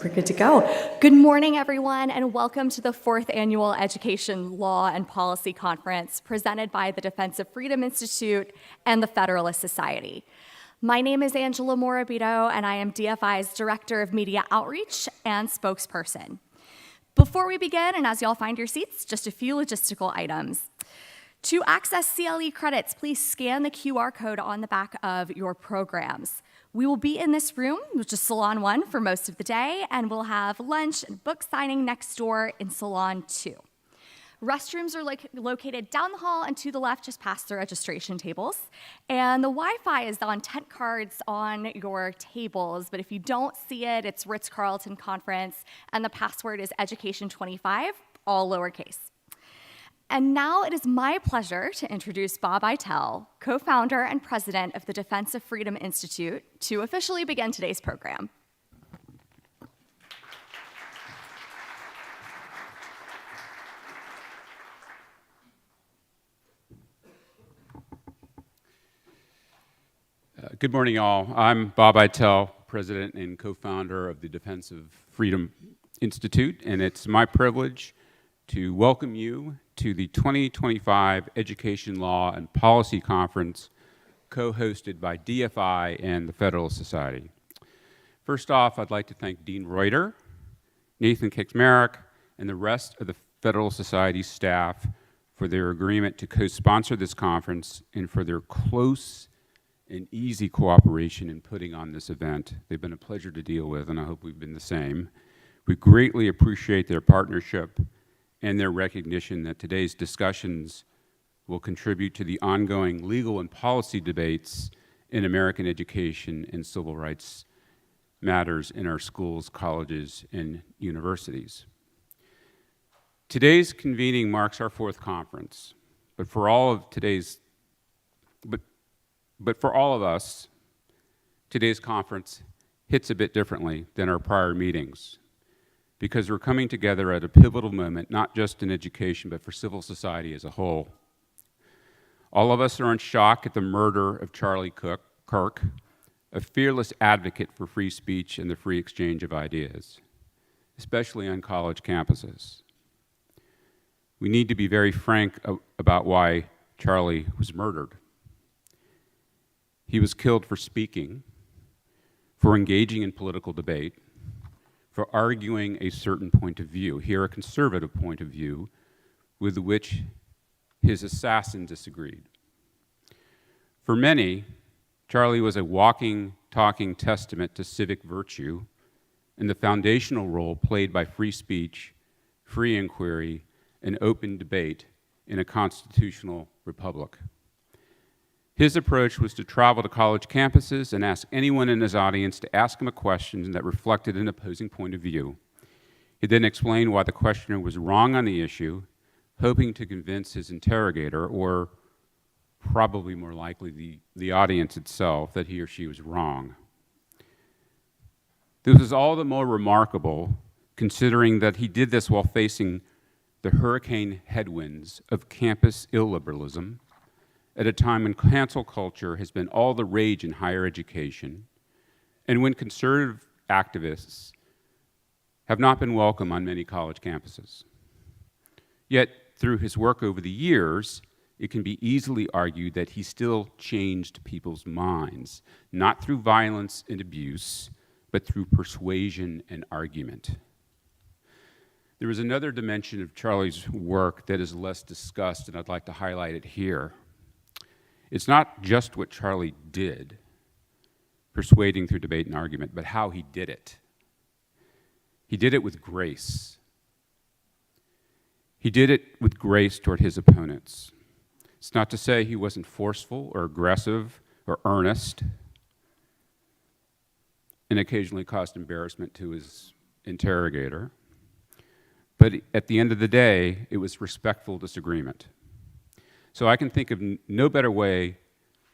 we're good to go. Good morning, everyone, and welcome to the 4th Annual Education, Law, and Policy Conference presented by the Defense of Freedom Institute and the Federalist Society. My name is Angela Morabito, and I am DFI's Director of Media Outreach and spokesperson. Before we begin, and as y'all find your seats, just a few logistical items. To access CLE credits, please scan the QR code on the back of your programs. We will be in this room, which is Salon 1, for most of the day, and we'll have lunch and book signing next door in Salon 2. Restrooms are located down the hall and to the left, just past the registration tables. And the Wi-Fi is on tent cards on your tables, but if you don't see it, it's Ritz-Carlton Conference, and the password is Education25, all lowercase. And now it is my pleasure to introduce Bob Eitel, co-founder and president of the Defense of Freedom Institute, to officially begin today's program. Good morning, all. I'm Bob Eitel, president and co-founder of the Defense of Freedom Institute, and it's my privilege to welcome you to the 2025 Education, Law, and Policy Conference co-hosted by DFI and the Federalist Society. First off, I'd like to thank Dean Reuter, Nathan Kaczmarek, and the rest of the Federalist Society staff for their agreement to co-sponsor this conference and for their close and easy cooperation in putting on this event. They've been a pleasure to deal with, and I hope we've been the same. We greatly appreciate their partnership and their recognition that today's discussions will contribute to the ongoing legal and policy debates in American education and civil rights matters in our schools, colleges, and universities. Today's convening marks our 4th conference, but for all of us, today's conference hits a bit differently than our prior meetings, because we're coming together at a pivotal moment, not just in education, but for civil society as a whole. All of us are in shock at the murder of Charlie Kirk, a fearless advocate for free speech and the free exchange of ideas, especially on college campuses. We need to be very frank about why Charlie was murdered. He was killed for speaking, for engaging in political debate, for arguing a certain point of view, here a conservative point of view, with which his assassin disagreed. For many, Charlie was a walking, talking testament to civic virtue and the foundational role played by free speech, free inquiry, and open debate in a constitutional republic. His approach was to travel to college campuses and ask anyone in his audience to ask him a question that reflected an opposing point of view. He then explained why the questioner was wrong on the issue, hoping to convince his interrogator, or probably more likely the audience itself, that he or she was wrong. This was all the more remarkable considering that he did this while facing the hurricane headwinds of campus illiberalism, at a time when cancel culture has been all the rage in higher education, and when conservative activists have not been welcome on many college campuses. Yet, through his work over the years, it can be easily argued that he still changed people's minds, not through violence and abuse, but through persuasion and argument. There is another dimension of Charlie's work that is less discussed, and I'd like to highlight it here. It's not just what Charlie did, persuading through debate and argument, but how he did it. He did it with grace. He did it with grace toward his opponents. It's not to say he wasn't forceful or aggressive or earnest, and occasionally caused embarrassment to his interrogator. But at the end of the day, it was respectful disagreement. So I can think of no better way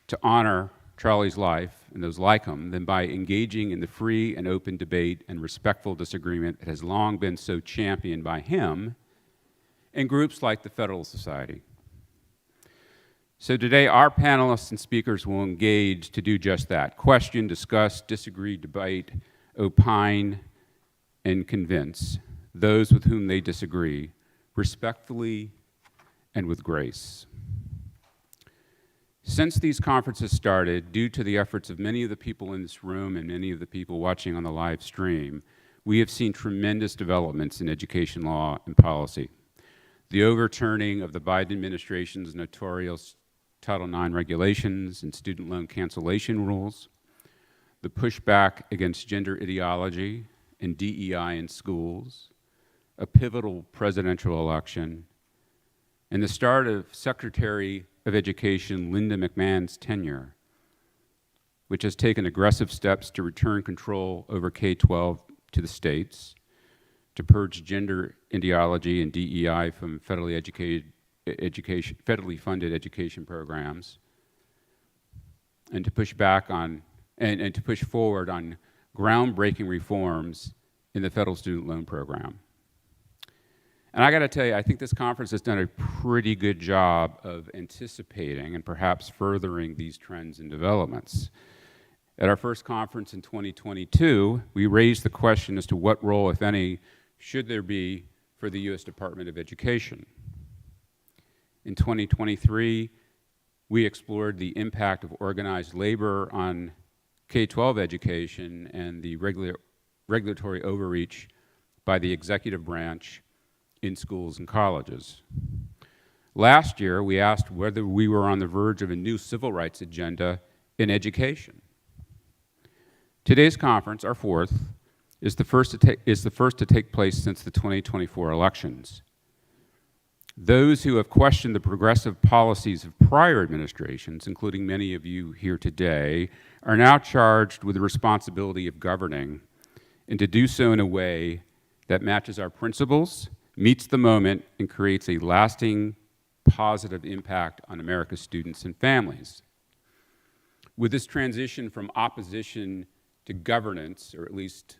to honor Charlie's life and those like him than by engaging in the free and open debate and respectful disagreement that has long been so championed by him and groups like the Federalist Society. So today, our panelists and speakers will engage to do just that: question, discuss, disagree, debate, opine, and convince those with whom they disagree respectfully and with grace. Since these conferences started, due to the efforts of many of the people in this room and many of the people watching on the live stream, we have seen tremendous developments in education law and policy. The overturning of the Biden administration's notorious Title IX regulations and student loan cancellation rules, the pushback against gender ideology and DEI in schools, a pivotal presidential election, and the start of Secretary of Education Linda McMahon's tenure, which has taken aggressive steps to return control over K-12 to the states, to purge gender ideology and DEI from federally funded education programs, and to push back on and to push forward on groundbreaking reforms in the federal student loan program. And I got to tell you, I think this conference has done a pretty good job of anticipating and perhaps furthering these trends and developments. At our first conference in 2022, we raised the question as to what role, if any, should there be for the U.S. Department of Education. In 2023, we explored the impact of organized labor on K-12 education and the regulatory overreach by the executive branch in schools and colleges. Last year, we asked whether we were on the verge of a new civil rights agenda in education. Today's conference, our fourth, is the first to take place since the 2024 elections. Those who have questioned the progressive policies of prior administrations, including many of you here today, are now charged with the responsibility of governing, and to do so in a way that matches our principles, meets the moment, and creates a lasting positive impact on America's students and families. With this transition from opposition to governance, or at least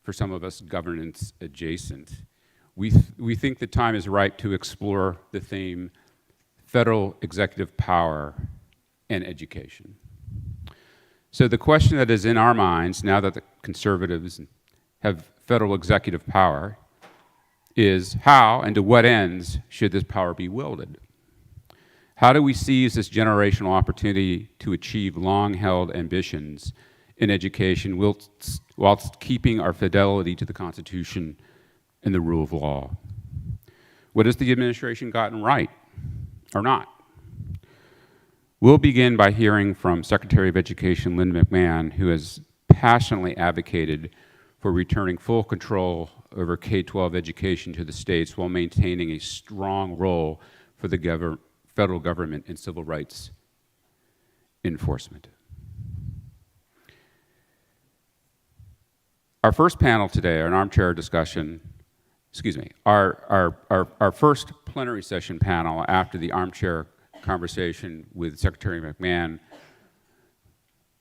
for some of us, governance adjacent, we think the time is right to explore the theme federal executive power and education. So the question that is in our minds now that the conservatives have federal executive power is how and to what ends should this power be wielded? How do we seize this generational opportunity to achieve long-held ambitions in education whilst keeping our fidelity to the Constitution and the rule of law? What has the administration gotten right or not? We'll begin by hearing from Secretary of Education Linda McMahon, who has passionately advocated for returning full control over K-12 education to the states while maintaining a strong role for the federal government in civil rights enforcement. Our first panel today, an armchair discussion, our first plenary session panel after the armchair conversation with Secretary McMahon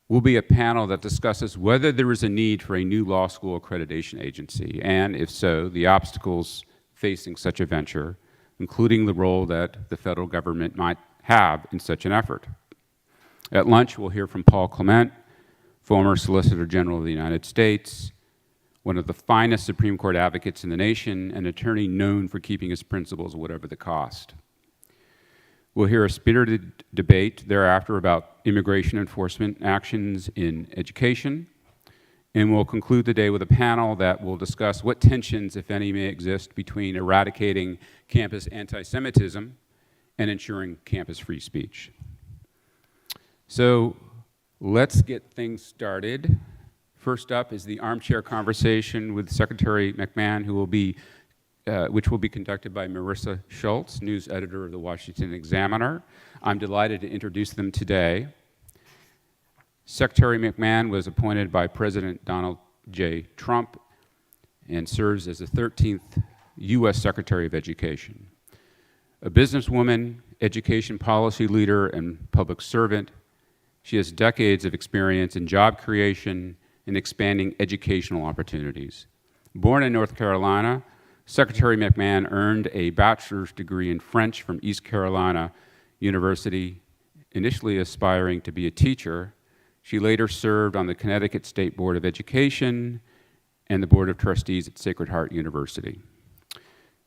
will be a panel that discusses whether there is a need for a new law school accreditation agency, and if so, the obstacles facing such a venture, including the role that the federal government might have in such an effort. At lunch, we'll hear from Paul Clement, former Solicitor General of the United States, one of the finest Supreme Court advocates in the nation, an attorney known for keeping his principles whatever the cost. We'll hear a spirited debate thereafter about immigration enforcement actions in education, and we'll conclude the day with a panel that will discuss what tensions, if any, may exist between eradicating campus anti-Semitism and ensuring campus free speech. So let's get things started. First up is the armchair conversation with Secretary McMahon, which will be conducted by Marissa Schultz, news editor of the Washington Examiner. I'm delighted to introduce them today. Secretary McMahon was appointed by President Donald J. Trump and serves as the 13th U.S. Secretary of Education. A businesswoman, education policy leader, and public servant, she has decades of experience in job creation and expanding educational opportunities. Born in North Carolina, Secretary McMahon earned a bachelor's degree in French from East Carolina University, initially aspiring to be a teacher. She later served on the Connecticut State Board of Education and the Board of Trustees at Sacred Heart University.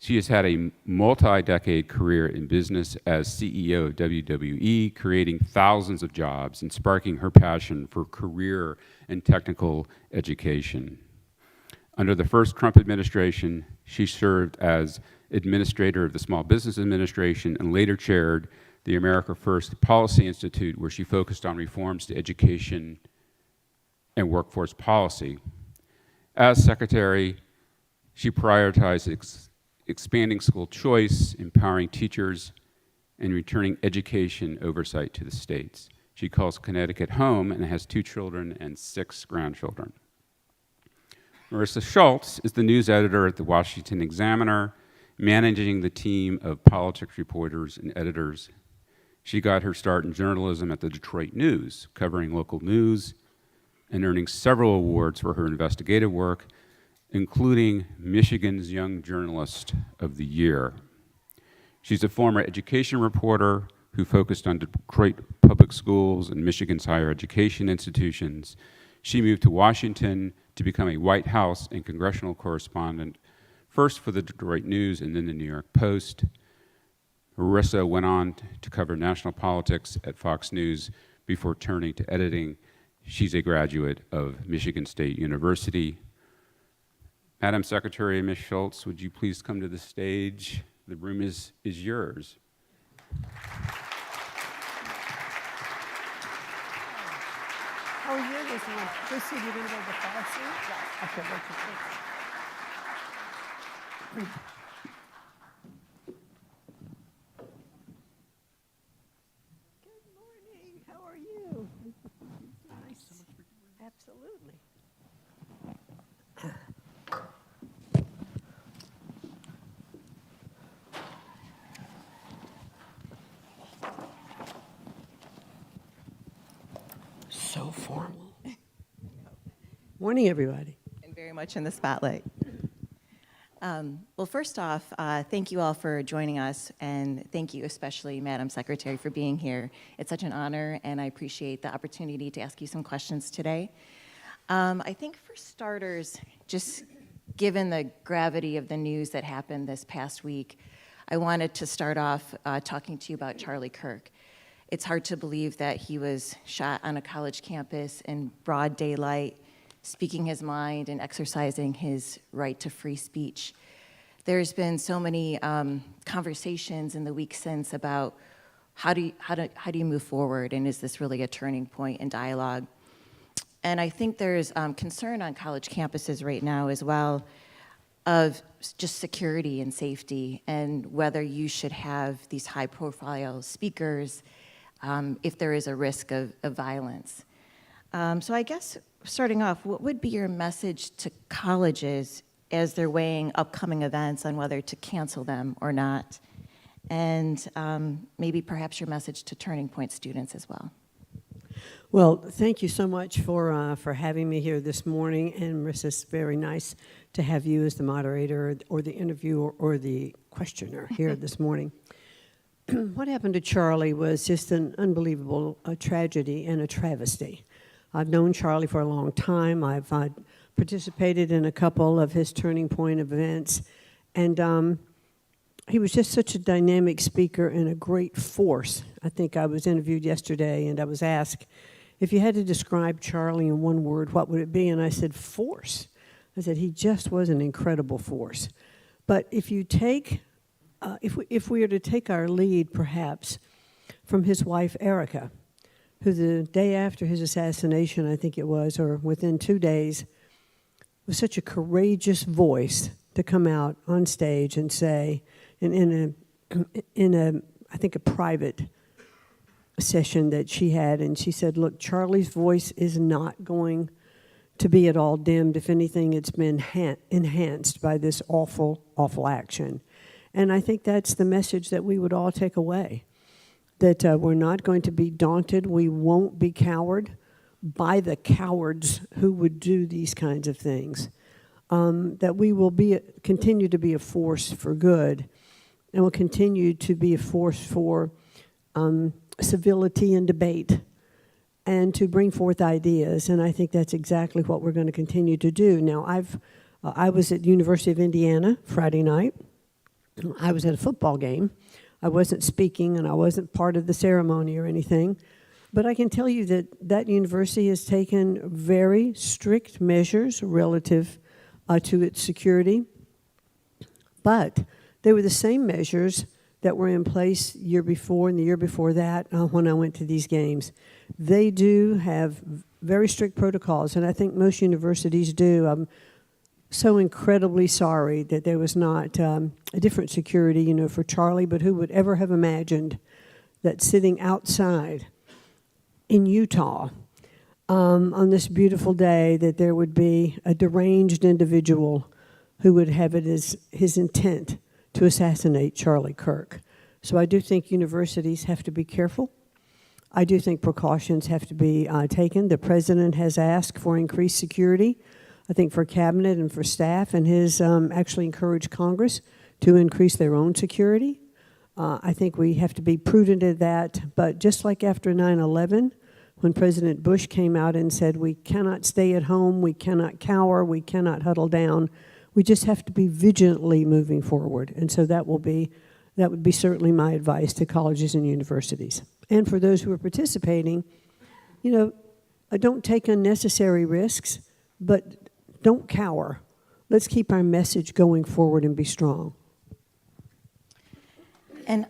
She has had a multi-decade career in business as CEO of WWE, creating thousands of jobs and sparking her passion for career and technical education. Under the first Trump administration, she served as administrator of the Small Business Administration and later chaired the America First Policy Institute, where she focused on reforms to education and workforce policy. As secretary, she prioritized expanding school choice, empowering teachers, and returning education oversight to the states. She calls Connecticut home and has 2 children and 6 grandchildren. Marissa Schultz is the news editor at the Washington Examiner, managing the team of politics reporters and editors. She got her start in journalism at the Detroit News, covering local news and earning several awards for her investigative work, including Michigan's Young Journalist of the Year. She's a former education reporter who focused on Detroit public schools and Michigan's higher education institutions. She moved to Washington to become a White House and congressional correspondent, first for the Detroit News and then the New York Post. Marissa went on to cover national politics at Fox News before turning to editing. She's a graduate of Michigan State University. Madam Secretary, Ms. Schultz, would you please come to the stage? The room is yours. Oh, here this one. This seat, you're going to go to the far seat? Yes. Okay, wait a second. Good morning. How are you? Nice. Absolutely. So formal. Morning, everybody. And very much in the spotlight. Well, first off, thank you all for joining us, and thank you especially, Madam Secretary, for being here. It's such an honor, and I appreciate the opportunity to ask you some questions today. I think for starters, just given the gravity of the news that happened this past week, I wanted to start off talking to you about Charlie Kirk. It's hard to believe that he was shot on a college campus in broad daylight, speaking his mind and exercising his right to free speech. There's been so many conversations in the week since about how do you move forward, and is this really a turning point in dialogue? And I think there's concern on college campuses right now as well of just security and safety, and whether you should have these high-profile speakers if there is a risk of violence. So I guess starting off, what would be your message to colleges as they're weighing upcoming events on whether to cancel them or not? And maybe perhaps your message to Turning Point students as well. Well, thank you so much for having me here this morning. And Marissa, it's very nice to have you as the moderator or the interviewer or the questioner here this morning. What happened to Charlie was just an unbelievable tragedy and a travesty. I've known Charlie for a long time. I've participated in a couple of his Turning Point events, and he was just such a dynamic speaker and a great force. I think I was interviewed yesterday, and I was asked, if you had to describe Charlie in one word, what would it be? And I said, force. I said, he just was an incredible force. But if you take if we are to take our lead, perhaps, from his wife, Erica, who the day after his assassination, I think it was, or within 2 days, was such a courageous voice to come out on stage and say, in a I think a private session that she had, and she said, look, Charlie's voice is not going to be at all dimmed. If anything, it's been enhanced by this awful, awful action. And I think that's the message that we would all take away, that we're not going to be daunted. We won't be cowed by the cowards who would do these kinds of things, that we will continue to be a force for good, and will continue to be a force for civility and debate, and to bring forth ideas, and I think that's exactly what we're going to continue to do. Now, I was at the University of Indiana Friday night. I was at a football game. I wasn't speaking, and I wasn't part of the ceremony or anything, but I can tell you that that university has taken very strict measures relative to its security, but they were the same measures that were in place year before and the year before that when I went to these games. They do have very strict protocols, and I think most universities do. I'm so incredibly sorry that there was not a different security, for Charlie, but who would ever have imagined that sitting outside in Utah on this beautiful day that there would be a deranged individual who would have it as his intent to assassinate Charlie Kirk. So I do think universities have to be careful. I do think precautions have to be taken. The president has asked for increased security, I think, for cabinet and for staff, and has actually encouraged Congress to increase their own security. I think we have to be prudent at that, but just like after 9/11, when President Bush came out and said, we cannot stay at home, we cannot cower, we cannot huddle down, we just have to be vigilantly moving forward. And so that would be certainly my advice to colleges and universities. And for those who are participating, don't take unnecessary risks, but don't cower. Let's keep our message going forward and be strong. And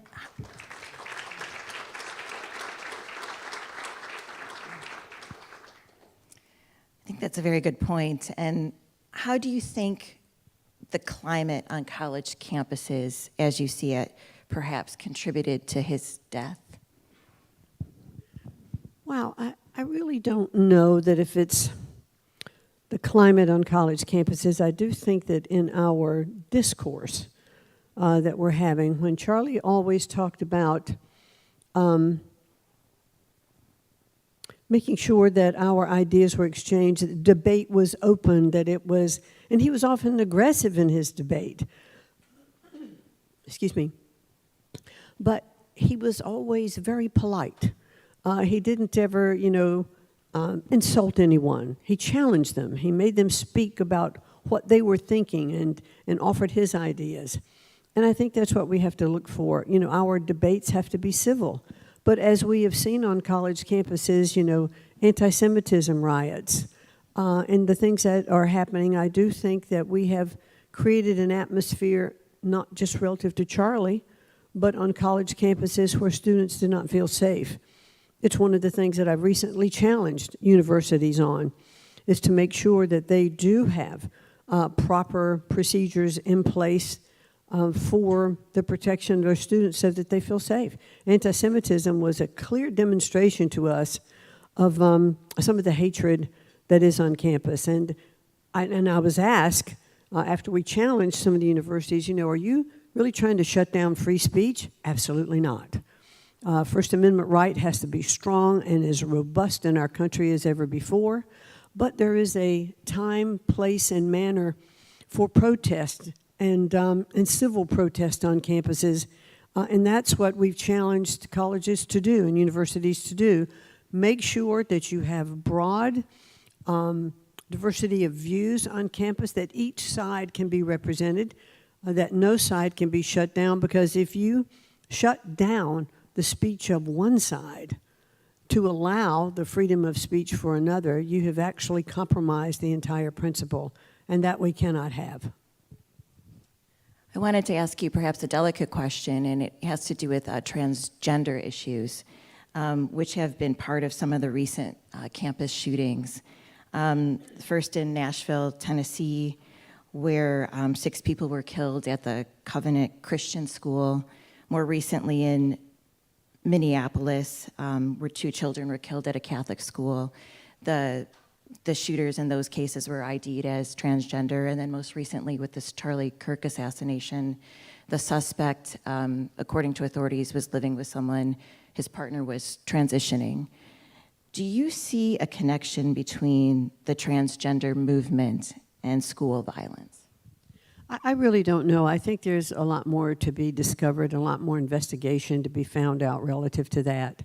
I think that's a very good point. And how do you think the climate on college campuses, as you see it, perhaps contributed to his death? Wow, I really don't know that if it's the climate on college campuses. I do think that in our discourse that we're having, when Charlie always talked about making sure that our ideas were exchanged, that debate was open, and he was often aggressive in his debate. Excuse me. But he was always very polite. He didn't ever, insult anyone. He challenged them. He made them speak about what they were thinking and offered his ideas. And I think that's what we have to look for. Our debates have to be civil. But as we have seen on college campuses, anti-Semitism riots and the things that are happening, I do think that we have created an atmosphere not just relative to Charlie, but on college campuses where students do not feel safe. It's one of the things that I've recently challenged universities on, is to make sure that they do have proper procedures in place for the protection of their students so that they feel safe. Anti-Semitism was a clear demonstration to us of some of the hatred that is on campus. And I was asked, after we challenged some of the universities, are you really trying to shut down free speech? Absolutely not. First Amendment right has to be strong and as robust in our country as ever before. But there is a time, place, and manner for protest and civil protest on campuses. And that's what we've challenged colleges to do and universities to do. Make sure that you have broad diversity of views on campus, that each side can be represented, that no side can be shut down, because if you shut down the speech of one side to allow the freedom of speech for another, you have actually compromised the entire principle, and that we cannot have. I wanted to ask you perhaps a delicate question, and it has to do with transgender issues, which have been part of some of the recent campus shootings. First in Nashville, Tennessee, where 6 people were killed at the Covenant Christian School. More recently in Minneapolis, where 2 children were killed at a Catholic school. The shooters in those cases were ID'd as transgender, and then most recently with this Charlie Kirk assassination, the suspect, according to authorities, was living with someone, his partner was transitioning. Do you see a connection between the transgender movement and school violence? I really don't know. I think there's a lot more to be discovered, a lot more investigation to be found out relative to that.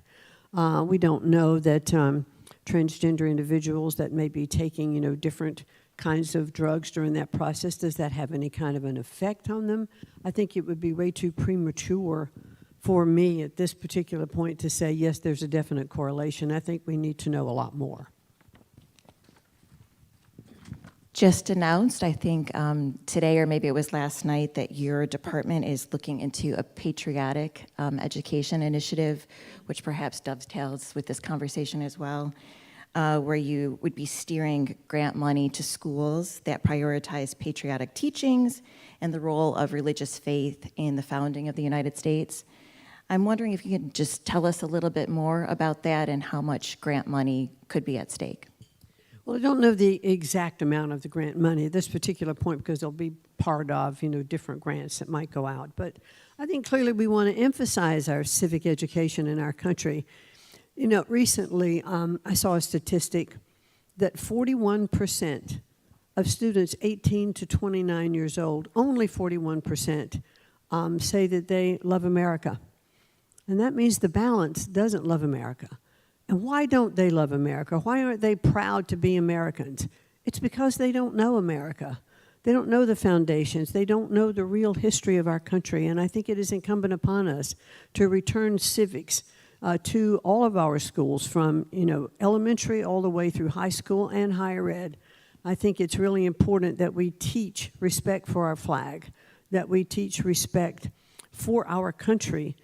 We don't know that transgender individuals that may be taking, different kinds of drugs during that process? Does that have any kind of an effect on them? I think it would be way too premature for me at this particular point to say, yes, there's a definite correlation. I think we need to know a lot more. Just announced, I think today or maybe it was last night, that your department is looking into a patriotic education initiative, which perhaps dovetails with this conversation as well, where you would be steering grant money to schools that prioritize patriotic teachings and the role of religious faith in the founding of the United States. I'm wondering if you could just tell us a little bit more about that and how much grant money could be at stake. Well, I don't know the exact amount of the grant money at this particular point because they'll be part of, different grants that might go out. But I think clearly we want to emphasize our civic education in our country. Recently I saw a statistic that 41% of students 18 to 29 years old, only 41%, say that they love America. And that means the balance doesn't love America. And why don't they love America? Why aren't they proud to be Americans? It's because they don't know America. They don't know the foundations. They don't know the real history of our country. And I think it is incumbent upon us to return civics to all of our schools from, elementary all the way through high school and higher ed. I think it's really important that we teach respect for our flag, that we teach respect for our country.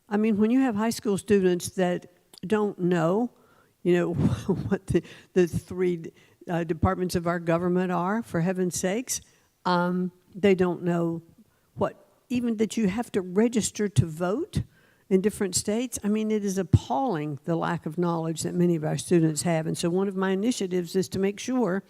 I mean, when you have high school students that don't know, what the three departments of our government are, for heaven's sakes. They don't know even that you have to register to vote in different states. I mean, it is appalling, the lack of knowledge that many of our students have. And so one of my initiatives is to make sure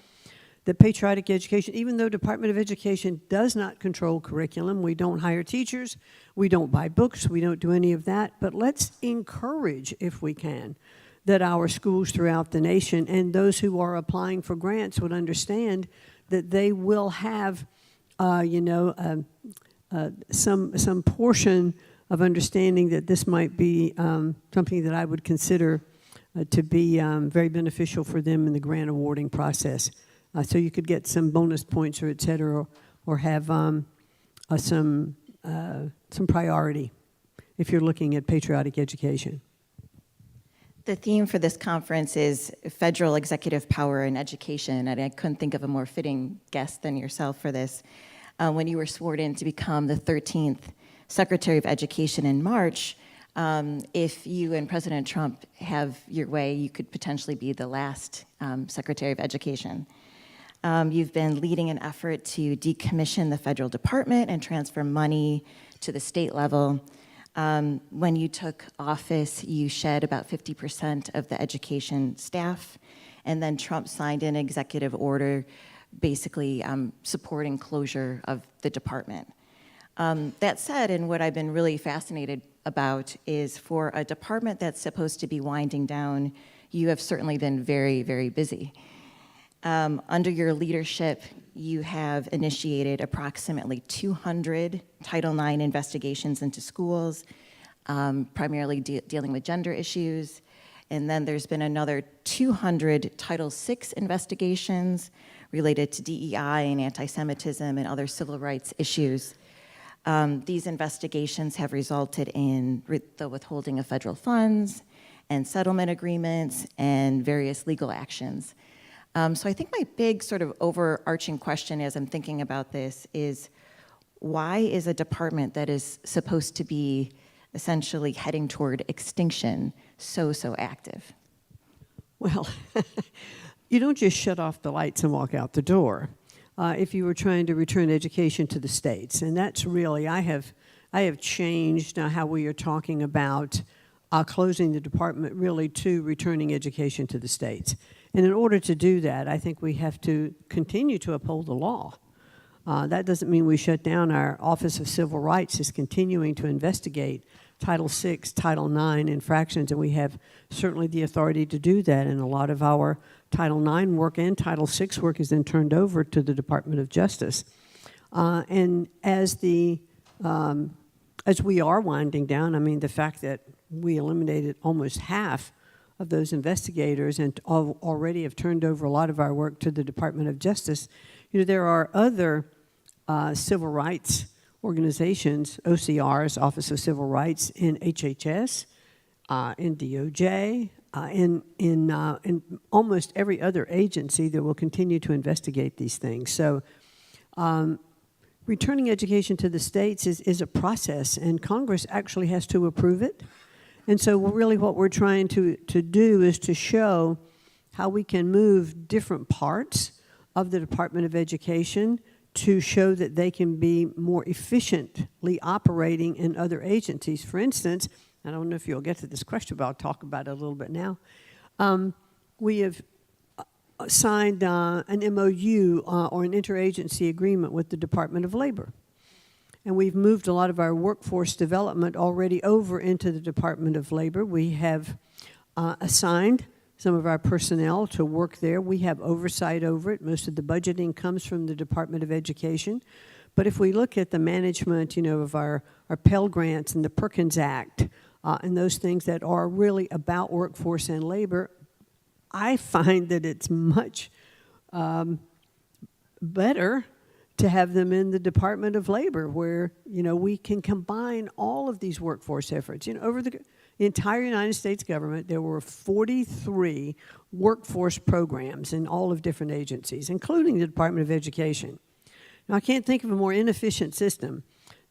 that patriotic education, even though Department of Education does not control curriculum, we don't hire teachers, we don't buy books, we don't do any of that, but let's encourage, if we can, that our schools throughout the nation and those who are applying for grants would understand that they will have, some portion of understanding that this might be something that I would consider to be very beneficial for them in the grant awarding process. So you could get some bonus points or et cetera, or have some priority if you're looking at patriotic education. The theme for this conference is federal executive power in education, and I couldn't think of a more fitting guest than yourself for this. When you were sworn in to become the 13th Secretary of Education in March, if you and President Trump have your way, you could potentially be the last Secretary of Education. You've been leading an effort to decommission the federal department and transfer money to the state level. When you took office, you shed about 50% of the education staff, and then Trump signed an executive order basically supporting closure of the department. That said, and what I've been really fascinated about is for a department that's supposed to be winding down, you have certainly been very, very busy. Under your leadership, you have initiated approximately 200 Title IX investigations into schools, primarily dealing with gender issues. And then there's been another 200 Title VI investigations related to DEI and anti-Semitism and other civil rights issues. These investigations have resulted in the withholding of federal funds and settlement agreements and various legal actions. So I think my big sort of overarching question as I'm thinking about this is, why is a department that is supposed to be essentially heading toward extinction so active? Well, you don't just shut off the lights and walk out the door if you were trying to return education to the states. And that's really, I have changed how we are talking about closing the department really to returning education to the states. And in order to do that, I think we have to continue to uphold the law. That doesn't mean we shut down. Our Office of Civil Rights is continuing to investigate Title VI, Title IX infractions, and we have certainly the authority to do that. And a lot of our Title IX work and Title VI work is then turned over to the Department of Justice. And as we are winding down, I mean, the fact that we eliminated almost half those investigators and already have turned over a lot of our work to the Department of Justice. There are other civil rights organizations, OCRs, Office of Civil Rights, in HHS, in DOJ, in almost every other agency that will continue to investigate these things. So returning education to the states is a process, and Congress actually has to approve it. And so really what we're trying to do is to show how we can move different parts of the Department of Education to show that they can be more efficiently operating in other agencies. For instance, I don't know if you'll get to this question, but I'll talk about it a little bit now. We have signed an MOU or an interagency agreement with the Department of Labor. And we've moved a lot of our workforce development already over into the Department of Labor. We have assigned some of our personnel to work there. We have oversight over it. Most of the budgeting comes from the Department of Education. But if we look at the management, of our Pell Grants and the Perkins Act and those things that are really about workforce and labor, I find that it's much better to have them in the Department of Labor, where we can combine all of these workforce efforts. Over the entire United States government, there were 43 workforce programs in all of different agencies, including the Department of Education. Now, I can't think of a more inefficient system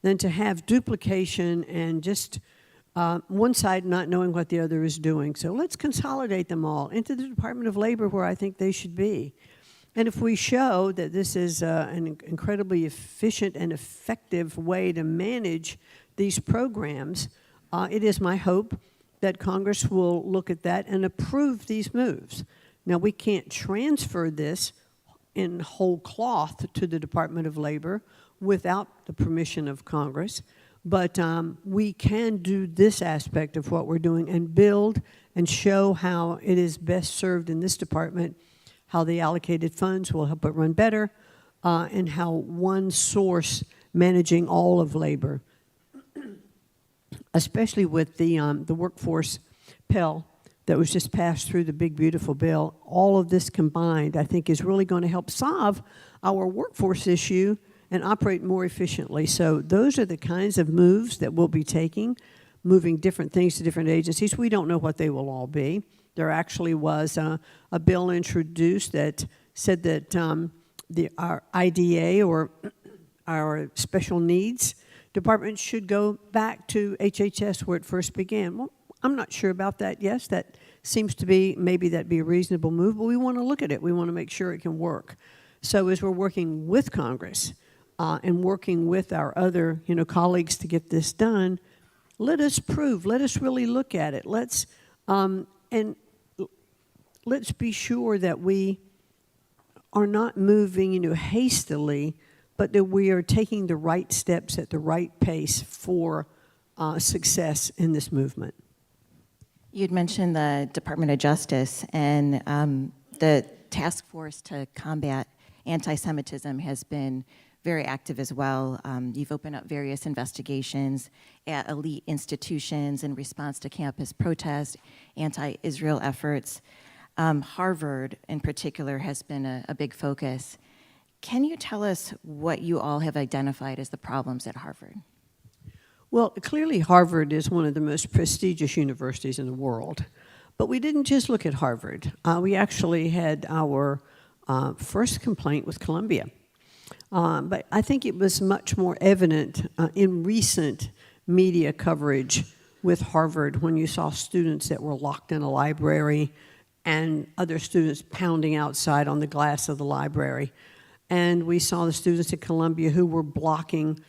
than to have duplication and just one side not knowing what the other is doing. So let's consolidate them all into the Department of Labor, where I think they should be. And if we show that this is an incredibly efficient and effective way to manage these programs, it is my hope that Congress will look at that and approve these moves. Now, we can't transfer this in whole cloth to the Department of Labor without the permission of Congress, but we can do this aspect of what we're doing and build and show how it is best served in this department, how the allocated funds will help it run better, and how one source managing all of labor, especially with the workforce Pell that was just passed through the big, beautiful bill, all of this combined, I think, is really going to help solve our workforce issue and operate more efficiently. So those are the kinds of moves that we'll be taking, moving different things to different agencies. We don't know what they will all be. There actually was a bill introduced that said that our IDA, or our special needs department, should go back to HHS where it first began. Well, I'm not sure about that. Yes, that seems to be, maybe that'd be a reasonable move, but we want to look at it. We want to make sure it can work. So as we're working with Congress and working with our other colleagues to get this done, let us really look at it. Let's be sure that we are not moving, hastily, but that we are taking the right steps at the right pace for success in this movement. You'd mentioned the Department of Justice, and the task force to combat anti-Semitism has been very active as well. You've opened up various investigations at elite institutions in response to campus protests, anti-Israel efforts. Harvard, in particular, has been a big focus. Can you tell us what you all have identified as the problems at Harvard? Well, clearly Harvard is one of the most prestigious universities in the world. But we didn't just look at Harvard. We actually had our first complaint with Columbia. But I think it was much more evident in recent media coverage with Harvard when you saw students that were locked in a library and other students pounding outside on the glass of the library. And we saw the students at Columbia who were blocking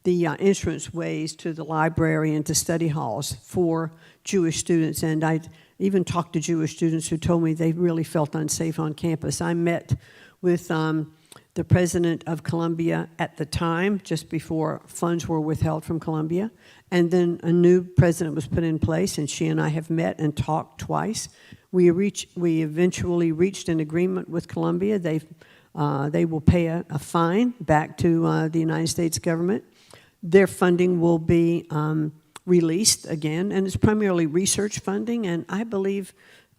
the entrance ways to the library and to study halls for Jewish students. And I even talked to Jewish students who told me they really felt unsafe on campus. I met with the president of Columbia at the time, just before funds were withheld from Columbia. And then a new president was put in place, and she and I have met and talked twice. We eventually reached an agreement with Columbia. They will pay a fine back to the United States government. Their funding will be released again, and it's primarily research funding, and I believe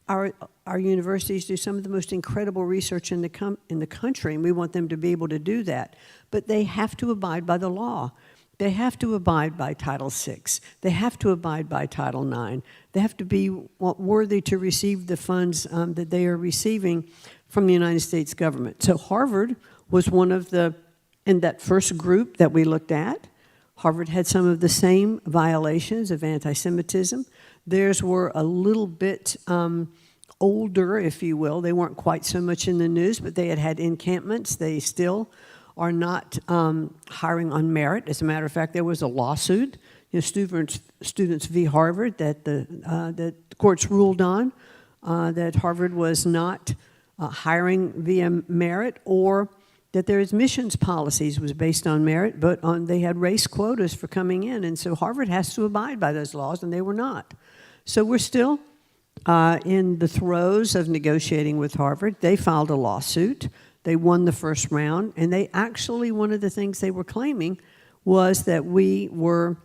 our universities do some of the most incredible research in the country, and we want them to be able to do that. But they have to abide by the law. They have to abide by Title VI. They have to abide by Title IX. They have to be worthy to receive the funds that they are receiving from the United States government. So Harvard was one of in that first group that we looked at. Harvard had some of the same violations of anti-Semitism. Theirs were a little bit older, if you will. They weren't quite so much in the news, but they had encampments. They still are not hiring on merit. As a matter of fact, there was a lawsuit, students v. Harvard, that the courts ruled on, that Harvard was not hiring via merit, or that their admissions policies was based on merit, but they had race quotas for coming in, and so Harvard has to abide by those laws, and they were not. So we're still in the throes of negotiating with Harvard. They filed a lawsuit. They won the first round, and they actually, one of the things they were claiming was that we were,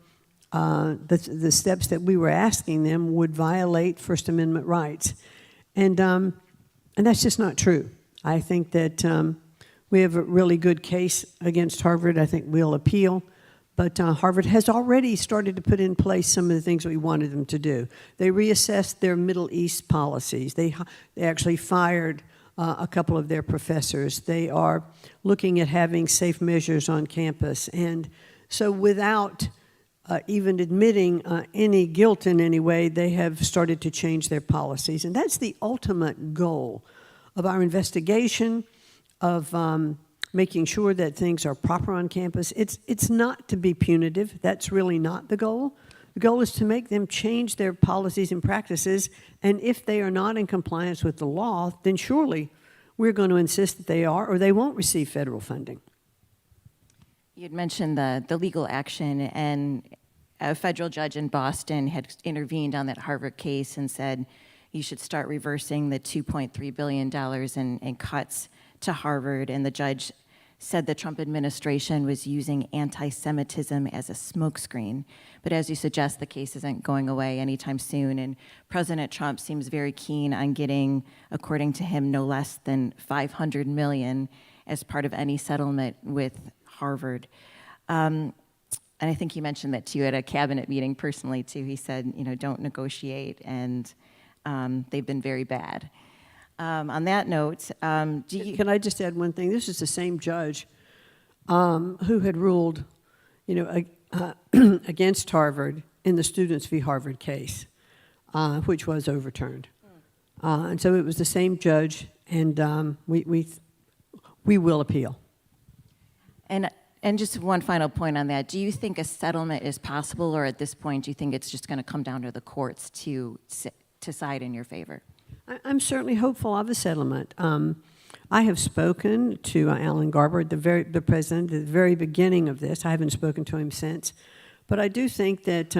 the steps that we were asking them would violate First Amendment rights. And that's just not true. I think that we have a really good case against Harvard. I think we'll appeal. But Harvard has already started to put in place some of the things we wanted them to do. They reassessed their Middle East policies. They actually fired a couple of their professors. They are looking at having safe measures on campus. And so without even admitting any guilt in any way, they have started to change their policies. And that's the ultimate goal of our investigation, of making sure that things are proper on campus. It's not to be punitive. That's really not the goal. The goal is to make them change their policies and practices, and if they are not in compliance with the law, then surely we're going to insist that they are, or they won't receive federal funding. You had mentioned the legal action, and a federal judge in Boston had intervened on that Harvard case and said you should start reversing the $2.3 billion in cuts to Harvard, and the judge said the Trump administration was using anti-Semitism as a smokescreen. But as you suggest, the case isn't going away anytime soon, and President Trump seems very keen on getting, according to him, no less than $500 million as part of any settlement with Harvard. And I think you mentioned that too at a cabinet meeting personally too. He said, don't negotiate, and they've been very bad. On that note, Can I just add one thing? This is the same judge who had ruled, against Harvard in the Students v. Harvard case, which was overturned. And so it was the same judge, and we will appeal. And just one final point on that. Do you think a settlement is possible, or at this point, do you think it's just going to come down to the courts to side in your favor? I'm certainly hopeful of a settlement. I have spoken to Alan Garber, the president, at the very beginning of this. I haven't spoken to him since. But I do think that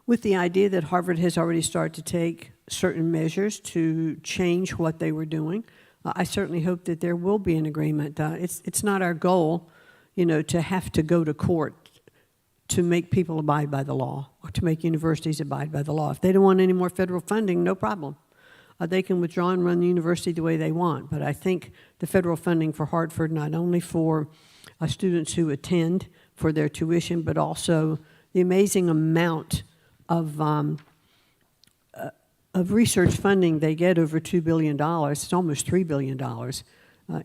with the idea that Harvard has already started to take certain measures to change what they were doing, I certainly hope that there will be an agreement. It's not our goal, to have to go to court to make people abide by the law, or to make universities abide by the law. If they don't want any more federal funding, no problem. They can withdraw and run the university the way they want. But I think the federal funding for Harvard, not only for students who attend for their tuition, but also the amazing amount of research funding they get, over $2 billion, it's almost $3 billion,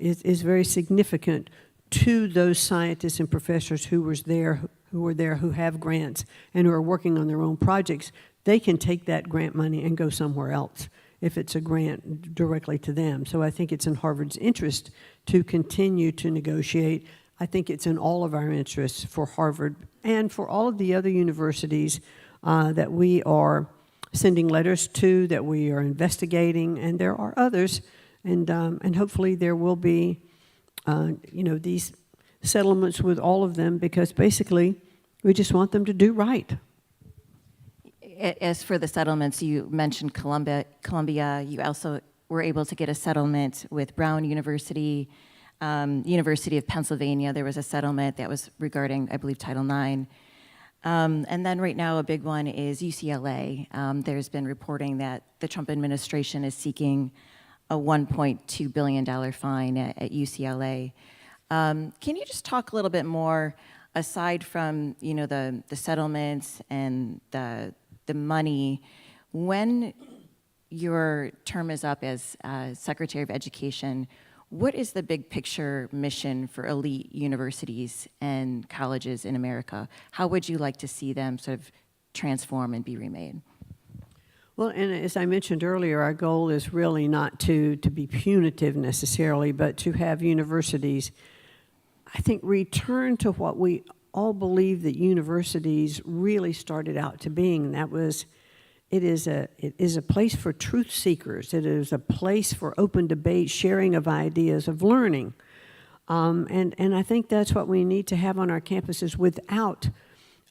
is very significant to those scientists and professors who were there, who have grants and who are working on their own projects. They can take that grant money and go somewhere else if it's a grant directly to them. So I think it's in Harvard's interest to continue to negotiate. I think it's in all of our interests, for Harvard and for all of the other universities that we are sending letters to, that we are investigating, and there are others, and hopefully there will be these settlements with all of them, because basically we just want them to do right. As for the settlements, you mentioned Columbia. You also were able to get a settlement with Brown University, University of Pennsylvania. There was a settlement that was regarding, I believe, Title IX. And then right now, a big one is UCLA. There's been reporting that the Trump administration is seeking a $1.2 billion fine at UCLA. Can you just talk a little bit more, aside from the settlements and the money, when your term is up as Secretary of Education, what is the big picture mission for elite universities and colleges in America? How would you like to see them sort of transform and be remade? Well, and as I mentioned earlier, our goal is really not to be punitive necessarily, but to have universities, I think, return to what we all believe that universities really started out to being, and that was it is a place for truth seekers. It is a place for open debate, sharing of ideas, of learning. And I think that's what we need to have on our campuses without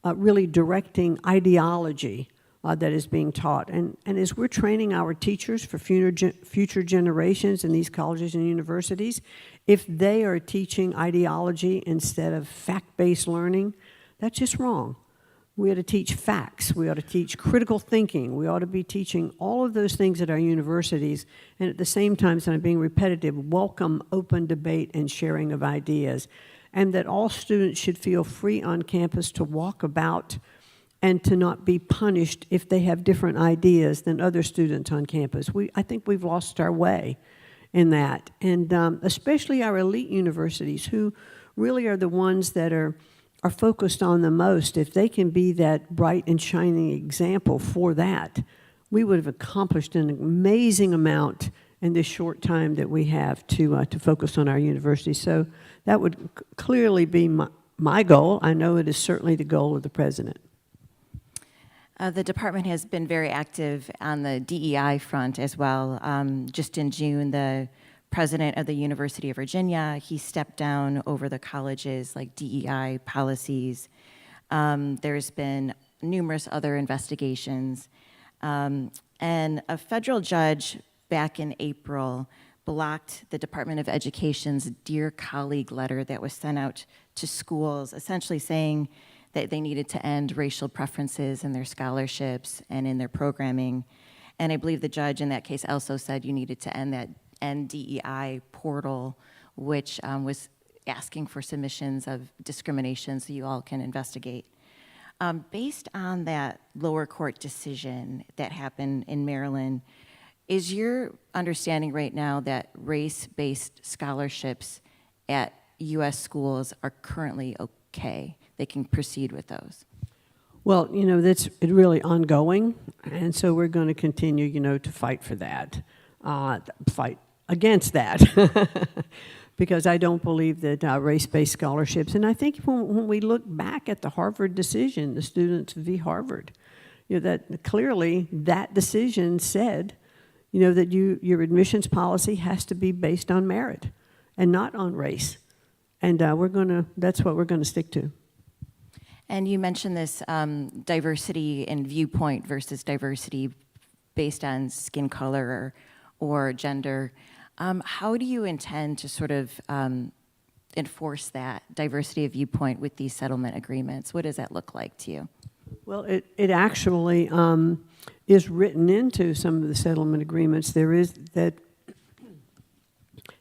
really directing ideology that is being taught. And as we're training our teachers for future generations in these colleges and universities, if they are teaching ideology instead of fact-based learning, that's just wrong. We ought to teach facts. We ought to teach critical thinking. We ought to be teaching all of those things at our universities, and at the same time, so I'm being repetitive, welcome open debate and sharing of ideas, and that all students should feel free on campus to walk about and to not be punished if they have different ideas than other students on campus. I think we've lost our way in that, and especially our elite universities, who really are the ones that are focused on the most. If they can be that bright and shining example for that, we would have accomplished an amazing amount in this short time that we have to focus on our university. So that would clearly be my goal. I know it is certainly the goal of the president. The department has been very active on the DEI front as well. Just in June, the president of the University of Virginia, he stepped down over the college's DEI policies. There's been numerous other investigations. And a federal judge back in April blocked the Department of Education's Dear Colleague letter that was sent out to schools, essentially saying that they needed to end racial preferences in their scholarships and in their programming. And I believe the judge in that case also said you needed to end that DEI portal, which was asking for submissions of discrimination so you all can investigate. Based on that lower court decision that happened in Maryland, is your understanding right now that race-based scholarships at U.S. schools are currently okay? They can proceed with those? Well, that's really ongoing, and so we're going to continue, to fight for that, fight against that, because I don't believe that race-based scholarships, and I think when we look back at the Harvard decision, the Students v. Harvard, that clearly that decision said, that your admissions policy has to be based on merit and not on race, and that's what we're going to stick to. And you mentioned this diversity in viewpoint versus diversity based on skin color or gender. How do you intend to sort of enforce that diversity of viewpoint with these settlement agreements? What does that look like to you? Well, it actually is written into some of the settlement agreements. There is that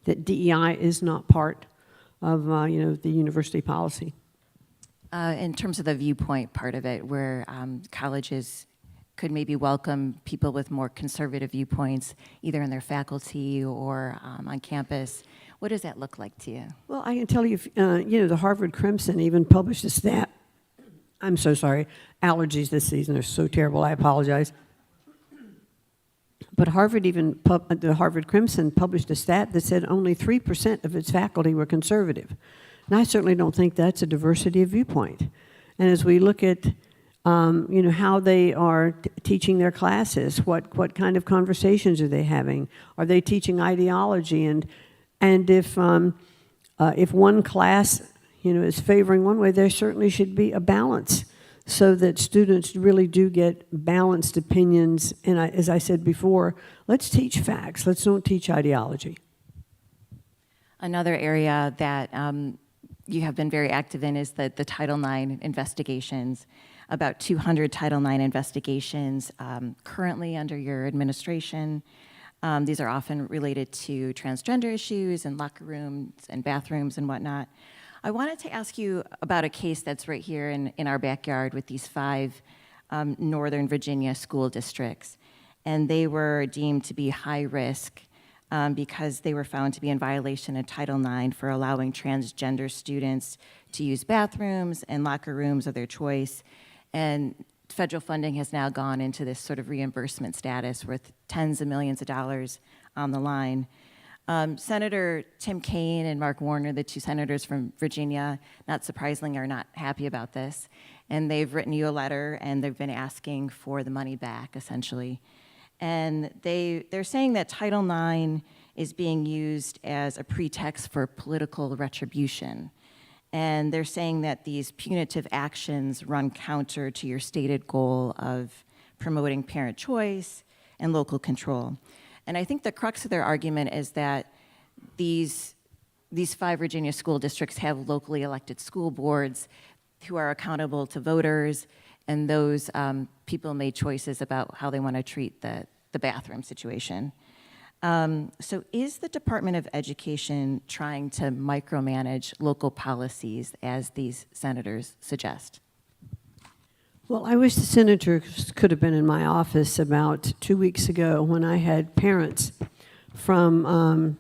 DEI is not part of the university policy. In terms of the viewpoint part of it, where colleges could maybe welcome people with more conservative viewpoints, either in their faculty or on campus, what does that look like to you? Well, I can tell you, the Harvard Crimson even published a stat. I'm so sorry. Allergies this season are so terrible. I apologize. But the Harvard Crimson published a stat that said only 3% of its faculty were conservative. And I certainly don't think that's a diversity of viewpoint. And as we look at, how they are teaching their classes, what kind of conversations are they having? Are they teaching ideology? And if one class, is favoring one way, there certainly should be a balance so that students really do get balanced opinions. And as I said before, let's teach facts. Let's don't teach ideology. Another area that you have been very active in is the Title IX investigations. about 200 Title IX investigations currently under your administration. These are often related to transgender issues and locker rooms and bathrooms and whatnot. I wanted to ask you about a case that's right here in our backyard with these 5 Northern Virginia school districts. And they were deemed to be high risk because they were found to be in violation of Title IX for allowing transgender students to use bathrooms and locker rooms of their choice. And federal funding has now gone into this sort of reimbursement status with tens of millions of dollars on the line. Senator Tim Kaine and Mark Warner, the 2 senators from Virginia, not surprisingly, are not happy about this. And they've written you a letter, and they've been asking for the money back, essentially. And they're saying that Title IX is being used as a pretext for political retribution. And they're saying that these punitive actions run counter to your stated goal of promoting parent choice and local control. And I think the crux of their argument is that these 5 Virginia school districts have locally elected school boards who are accountable to voters, and those people made choices about how they want to treat the bathroom situation. So is the Department of Education trying to micromanage local policies as these senators suggest? Well, I wish the senators could have been in my office about 2 weeks ago when I had parents from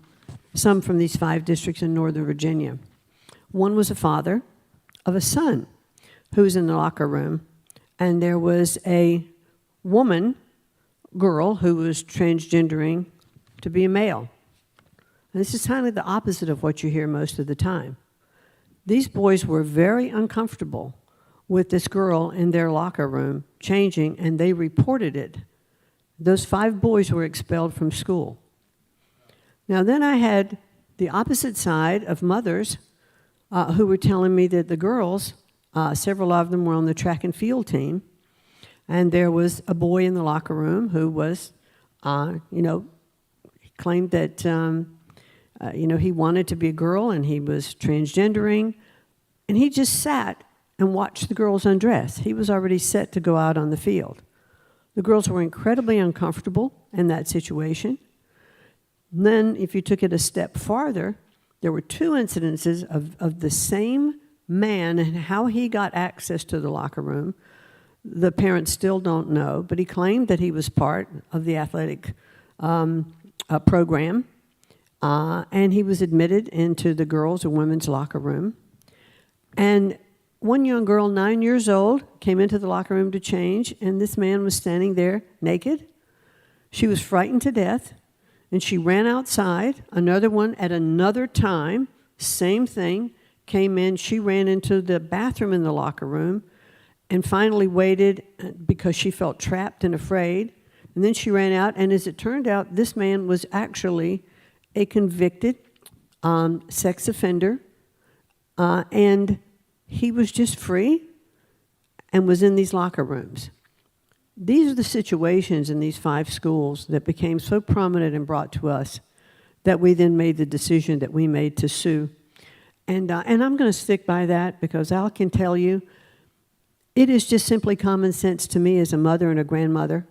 some from these 5 districts in Northern Virginia. One was a father of a son who was in the locker room, and there was a girl who was transgendering to be a male. And this is kind of the opposite of what you hear most of the time. These boys were very uncomfortable with this girl in their locker room changing, and they reported it. Those 5 boys were expelled from school. Now then I had the opposite side of mothers who were telling me that the girls, several of them were on the track and field team, and there was a boy in the locker room who was, claimed that, he wanted to be a girl and he was transgendering, and he just sat and watched the girls undress. He was already set to go out on the field. The girls were incredibly uncomfortable in that situation. And then, if you took it a step farther, there were 2 incidences of the same man and how he got access to the locker room. The parents still don't know, but he claimed that he was part of the athletic program, and he was admitted into the girls' and women's locker room. And one young girl, 9 years old, came into the locker room to change, and this man was standing there naked. She was frightened to death, and she ran outside. Another one at another time, same thing, came in. She ran into the bathroom in the locker room and finally waited because she felt trapped and afraid. And then she ran out, and as it turned out, this man was actually a convicted sex offender, and he was just free and was in these locker rooms. These are the situations in these 5 schools that became so prominent and brought to us that we then made the decision that we made to sue. And I'm going to stick by that because Al can tell you, it is just simply common sense to me as a mother and a grandmother.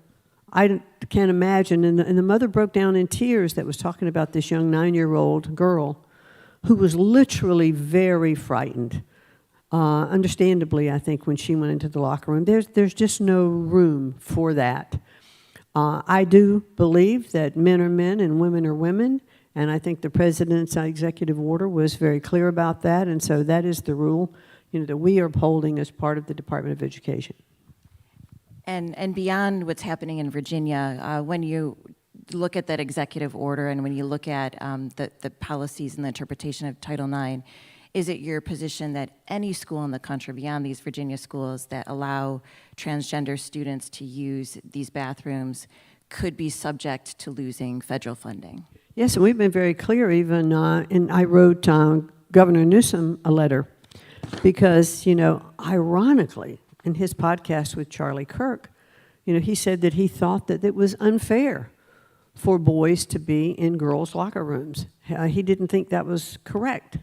I can't imagine, and the mother broke down in tears that was talking about this young 9-year-old girl who was literally very frightened. Understandably, I think, when she went into the locker room. There's just no room for that. I do believe that men are men and women are women, and I think the President's executive order was very clear about that, and so that is the rule that we are upholding as part of the Department of Education. And beyond what's happening in Virginia, when you look at that executive order and when you look at the policies and the interpretation of Title IX, is it your position that any school in the country beyond these Virginia schools that allow transgender students to use these bathrooms could be subject to losing federal funding? Yes, and we've been very clear even, and I wrote Governor Newsom a letter because, ironically, in his podcast with Charlie Kirk, he said that he thought that it was unfair for boys to be in girls' locker rooms. He didn't think that was correct.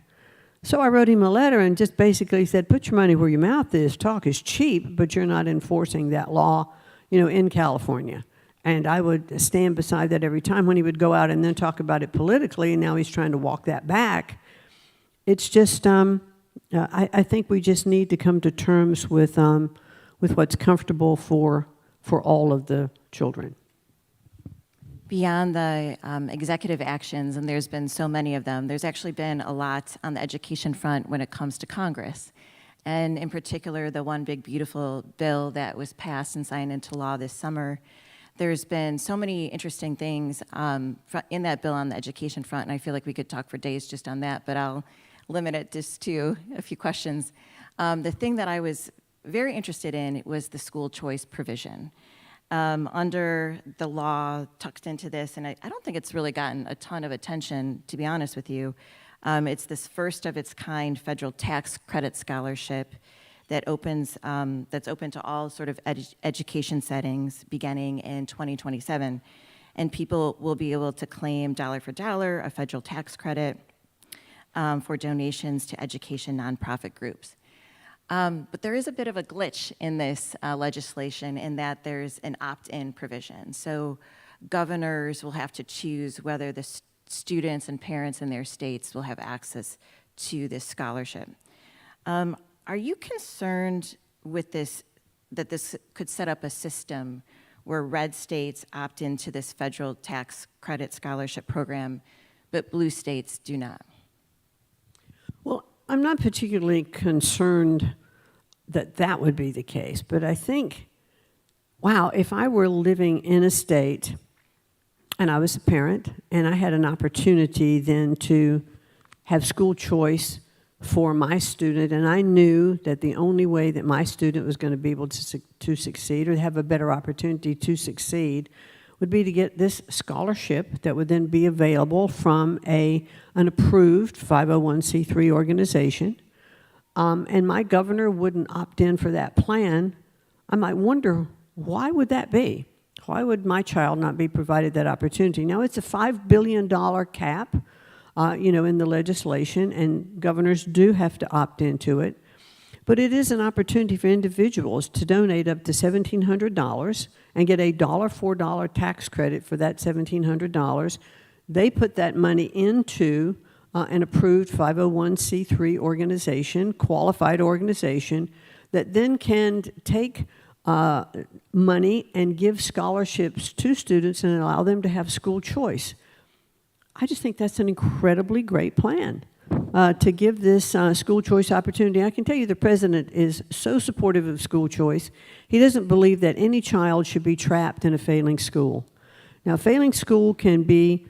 So I wrote him a letter and just basically said, put your money where your mouth is. Talk is cheap, but you're not enforcing that law, in California. And I would stand beside that every time when he would go out and then talk about it politically, and now he's trying to walk that back. It's just, I think we just need to come to terms with what's comfortable for all of the children. Beyond the executive actions, and there's been so many of them, there's actually been a lot on the education front when it comes to Congress. And in particular, the one big beautiful bill that was passed and signed into law this summer. There's been so many interesting things in that bill on the education front, and I feel like we could talk for days just on that, but I'll limit it just to a few questions. The thing that I was very interested in was the school choice provision. Under the law tucked into this, and I don't think it's really gotten a ton of attention, to be honest with you. It's this first of its kind federal tax credit scholarship that that's open to all sort of education settings beginning in 2027. And people will be able to claim dollar for dollar a federal tax credit for donations to education nonprofit groups. But there is a bit of a glitch in this legislation in that there's an opt-in provision. So governors will have to choose whether the students and parents in their states will have access to this scholarship. Are you concerned with this, that this could set up a system where red states opt into this federal tax credit scholarship program, but blue states do not? Well, I'm not particularly concerned that would be the case, but I think, wow, if I were living in a state and I was a parent and I had an opportunity then to have school choice for my student, and I knew that the only way that my student was going to be able to succeed or have a better opportunity to succeed would be to get this scholarship that would then be available from an approved 501c3 organization, and my governor wouldn't opt in for that plan, I might wonder, why would that be? Why would my child not be provided that opportunity? Now, it's a $5 billion cap, in the legislation, and governors do have to opt into it. But it is an opportunity for individuals to donate up to $1,700 and get a $1 for $1 tax credit for that $1,700. They put that money into an approved 501c3 organization, qualified organization, that then can take money and give scholarships to students and allow them to have school choice. I just think that's an incredibly great plan to give this school choice opportunity. I can tell you the president is so supportive of school choice. He doesn't believe that any child should be trapped in a failing school. Now, failing school can be,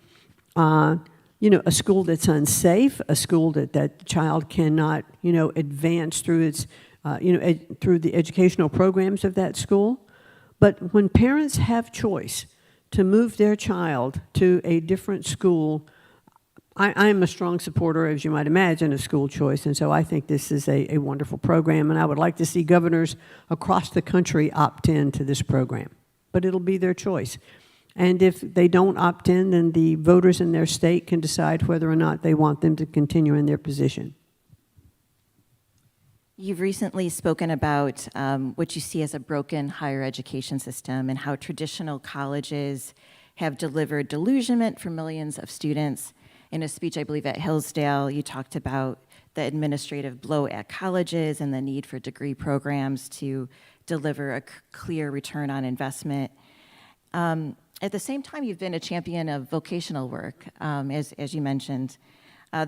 a school that's unsafe, a school that child cannot, advance through its, through the educational programs of that school. But when parents have choice to move their child to a different school, I'm a strong supporter, as you might imagine, of school choice, and so I think this is a wonderful program, and I would like to see governors across the country opt in to this program. But it'll be their choice. And if they don't opt in, then the voters in their state can decide whether or not they want them to continue in their position. You've recently spoken about what you see as a broken higher education system and how traditional colleges have delivered delusionment for millions of students. In a speech, I believe, at Hillsdale, you talked about the administrative blow at colleges and the need for degree programs to deliver a clear return on investment. At the same time, you've been a champion of vocational work, as you mentioned.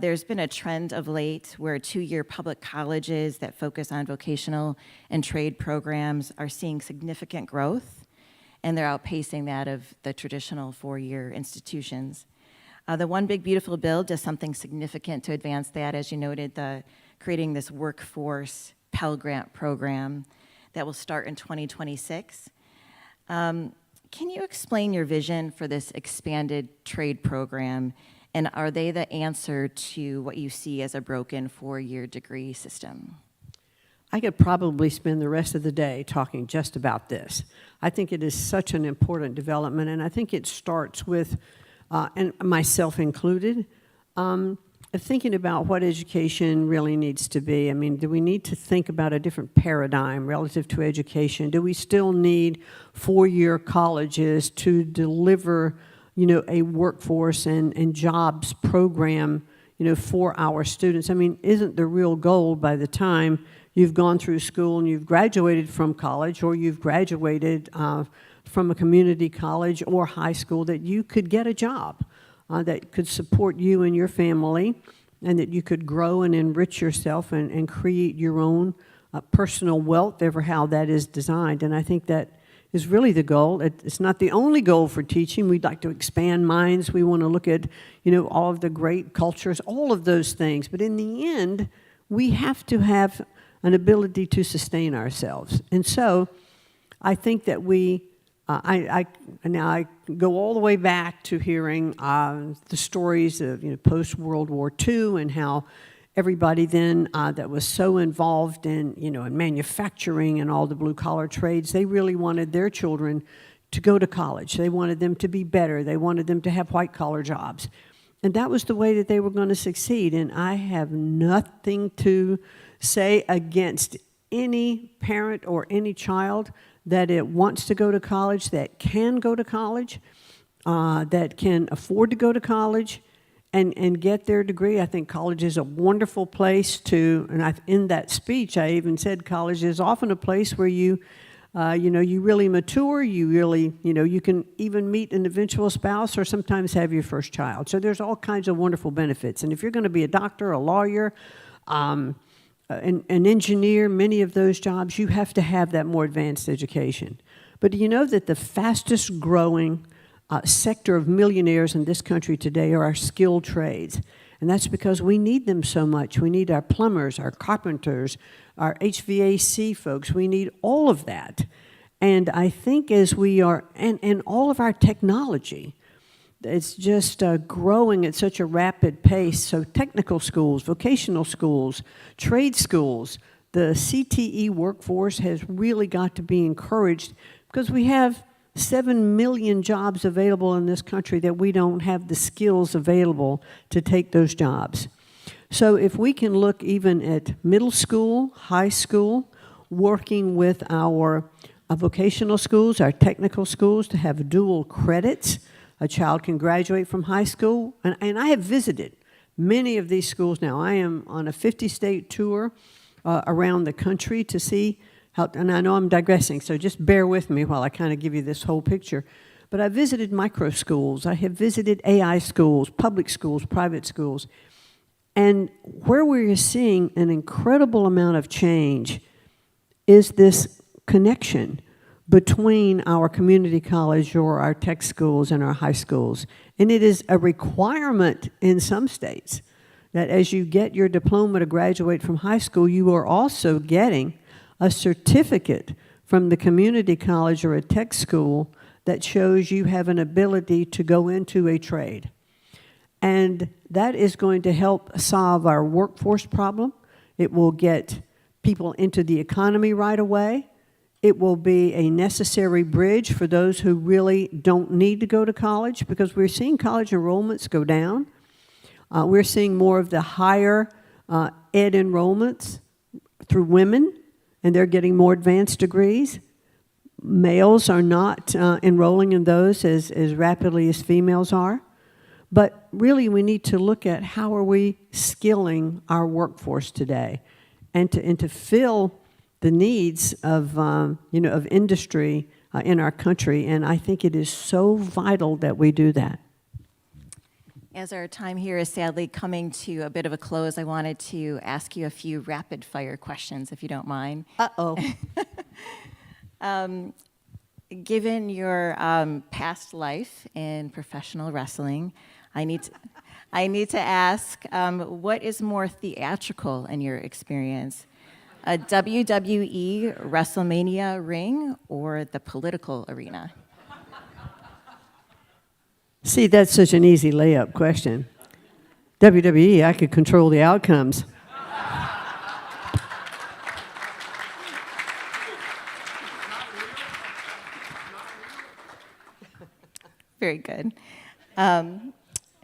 There's been a trend of late where two-year public colleges that focus on vocational and trade programs are seeing significant growth, and they're outpacing that of the traditional four-year institutions. The One Big Beautiful Bill does something significant to advance that, as you noted, creating this workforce Pell Grant program that will start in 2026. Can you explain your vision for this expanded trade program, and are they the answer to what you see as a broken four-year degree system? I could probably spend the rest of the day talking just about this. I think it is such an important development, and I think it starts with, and myself included, thinking about what education really needs to be. I mean, do we need to think about a different paradigm relative to education? Do we still need four-year colleges to deliver, a workforce and jobs program, for our students? I mean, isn't the real goal by the time you've gone through school and you've graduated from college, or you've graduated from a community college or high school, that you could get a job that could support you and your family, and that you could grow and enrich yourself and create your own personal wealth, ever how that is designed. And I think that is really the goal. It's not the only goal for teaching. We'd like to expand minds. We want to look at, all of the great cultures, all of those things. But in the end, we have to have an ability to sustain ourselves. And so I think that I go all the way back to hearing the stories of post-World War II, and how everybody then that was so involved in in manufacturing and all the blue-collar trades, they really wanted their children to go to college. They wanted them to be better. They wanted them to have white-collar jobs. And that was the way that they were going to succeed. And I have nothing to say against any parent or any child that it wants to go to college, that can go to college, that can afford to go to college and get their degree. I think college is a wonderful place to, and in that speech I even said college is often a place where you really mature, you really, you can even meet an eventual spouse or sometimes have your first child. So there's all kinds of wonderful benefits. And if you're going to be a doctor, a lawyer, an engineer, many of those jobs, you have to have that more advanced education. But do you know that the fastest growing sector of millionaires in this country today are our skilled trades? And that's because we need them so much. We need our plumbers, our carpenters, our HVAC folks. We need all of that. And I think as we are, and all of our technology, it's just growing at such a rapid pace. So technical schools, vocational schools, trade schools, the CTE workforce has really got to be encouraged, because we have 7 million jobs available in this country that we don't have the skills available to take those jobs. So if we can look even at middle school, high school, working with our vocational schools, our technical schools, to have dual credits. A child can graduate from high school, and I have visited many of these schools now. I am on a 50-state tour around the country to see how, and I know I'm digressing, so just bear with me while I kind of give you this whole picture. But I visited micro schools, I have visited AI schools, public schools, private schools, and where we're seeing an incredible amount of change is this connection between our community college or our tech schools and our high schools. And it is a requirement in some states that as you get your diploma to graduate from high school, you are also getting a certificate from the community college or a tech school that shows you have an ability to go into a trade. And that is going to help solve our workforce problem. It will get people into the economy right away. It will be a necessary bridge for those who really don't need to go to college, because we're seeing college enrollments go down. We're seeing more of the higher ed enrollments through women, and they're getting more advanced degrees. Males are not enrolling in those as rapidly as females are. But really, we need to look at how are we skilling our workforce today, and to fill the needs of of industry in our country. And I think it is so vital that we do that. As our time here is sadly coming to a bit of a close, I wanted to ask you a few rapid-fire questions, if you don't mind. Uh-oh. Given your past life in professional wrestling, I need to ask, what is more theatrical in your experience? A WWE WrestleMania ring or the political arena? See, that's such an easy layup question. WWE, I could control the outcomes. Very good.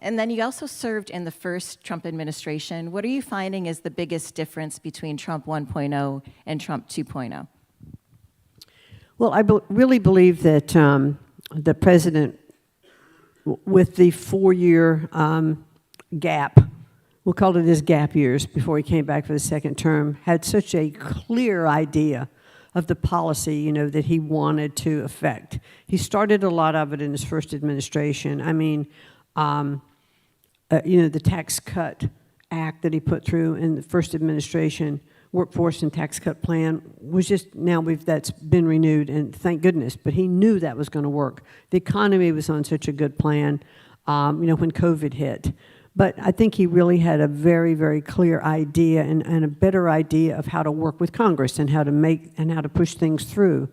And then you also served in the first Trump administration. What are you finding is the biggest difference between Trump 1.0 and Trump 2.0? Well, I really believe that the president, with the 4-year gap, we'll call it his gap years before he came back for the second term, had such a clear idea of the policy, you know, that he wanted to affect. He started a lot of it in his first administration. I mean, you know, the Tax Cut Act that he put through in the first administration, workforce and tax cut plan, was just, now that's been renewed, and thank goodness, but he knew that was going to work. The economy was on such a good plan, you know, when COVID hit. But I think he really had a very, very clear idea and a better idea of how to work with Congress and how to make and how to push things through,